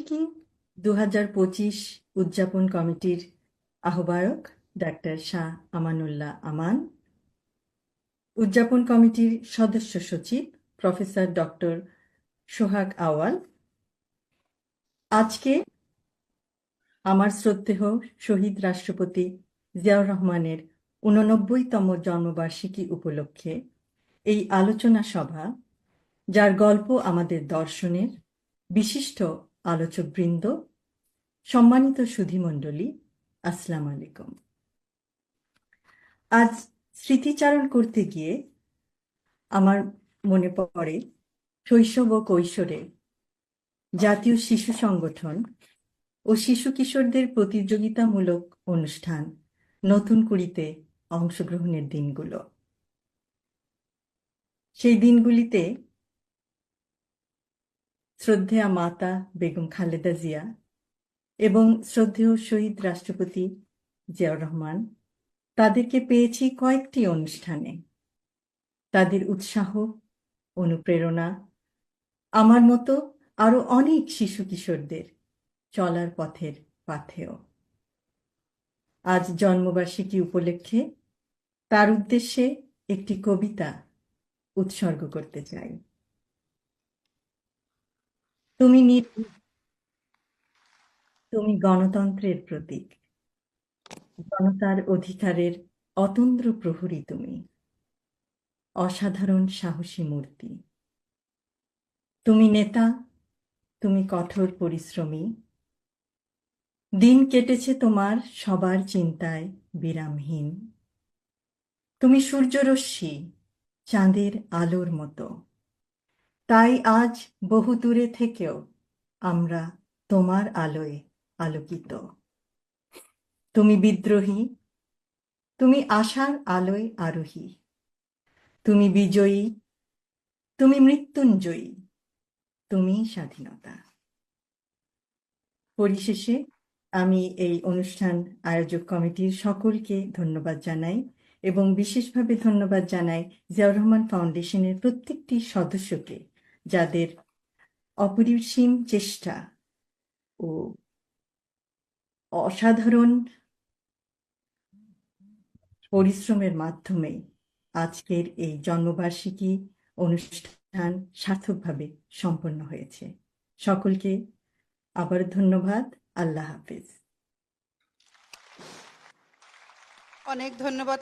জন্মবার্ষিকী 2025 উদযাপন কমিটির আহ্বায়ক ডাক্তার শাহ আমানুল্লাহ আমান, উদযাপন কমিটির সদস্য সচিব প্রফেসর ডক্টর সোহাগ আওয়াল, আজকে আমার শ্রদ্ধেয় শহীদ রাষ্ট্রপতি জিয়াউর রহমানের 89তম জন্মবার্ষিকী উপলক্ষে এই আলোচনা সভা, যার গল্প আমাদের দর্শনের বিশিষ্ট আলোচকবৃন্দ, সম্মানিত সুধীমণ্ডলী, আসসালামু আলাইকুম। আজ স্মৃতিচারণ করতে গিয়ে আমার মনে পড়ে শৈশব ও কৈশোরে জাতীয় শিশু সংগঠন ও শিশু কিশোরদের প্রতিযোগিতামূলক অনুষ্ঠান নতুন কুড়িতে অংশগ্রহণের দিনগুলো। সেই দিনগুলিতে শ্রদ্ধেয়া মাতা বেগম খালেদা জিয়া এবং শ্রদ্ধেয় শহীদ রাষ্ট্রপতি জিয়াউর রহমান, তাদেরকে পেয়েছি কয়েকটি অনুষ্ঠানে। তাদের উৎসাহ, অনুপ্রেরণা আমার মতো আরো অনেক শিশু কিশোরদের চলার পথের পাথেয়। আজ জন্মবার্ষিকী উপলক্ষে তার উদ্দেশ্যে একটি কবিতা উৎসর্গ করতে চাই। তুমি গণতন্ত্রের প্রতীক, জনতার অধিকারের অতন্দ্র প্রহরী, তুমি অসাধারণ সাহসী মূর্তি। তুমি নেতা, তুমি কঠোর পরিশ্রমী, দিন কেটেছে তোমার সবার চিন্তায় বিরামহীন। তুমি সূর্যরশ্মি, চাঁদের আলোর মতো, তাই আজ বহু দূরে থেকেও আমরা তোমার আলোয় আলোকিত। তুমি বিদ্রোহী, তুমি আশার আলোয় আরোহী, তুমি বিজয়ী, তুমি মৃত্যুঞ্জয়ী, তুমি স্বাধীনতা। পরিশেষে আমি এই অনুষ্ঠান আয়োজক কমিটির সকলকে ধন্যবাদ জানাই এবং বিশেষভাবে ধন্যবাদ জানাই জিয়াউর রহমান ফাউন্ডেশনের প্রত্যেকটি সদস্যকে, যাদের অপরিসীম চেষ্টা ও অসাধারণ পরিশ্রমের মাধ্যমে আজকের এই জন্মবার্ষিকী অনুষ্ঠান সার্থকভাবে সম্পন্ন হয়েছে। সকলকে আবার ধন্যবাদ। আল্লাহ হাফেজ। অনেক ধন্যবাদ।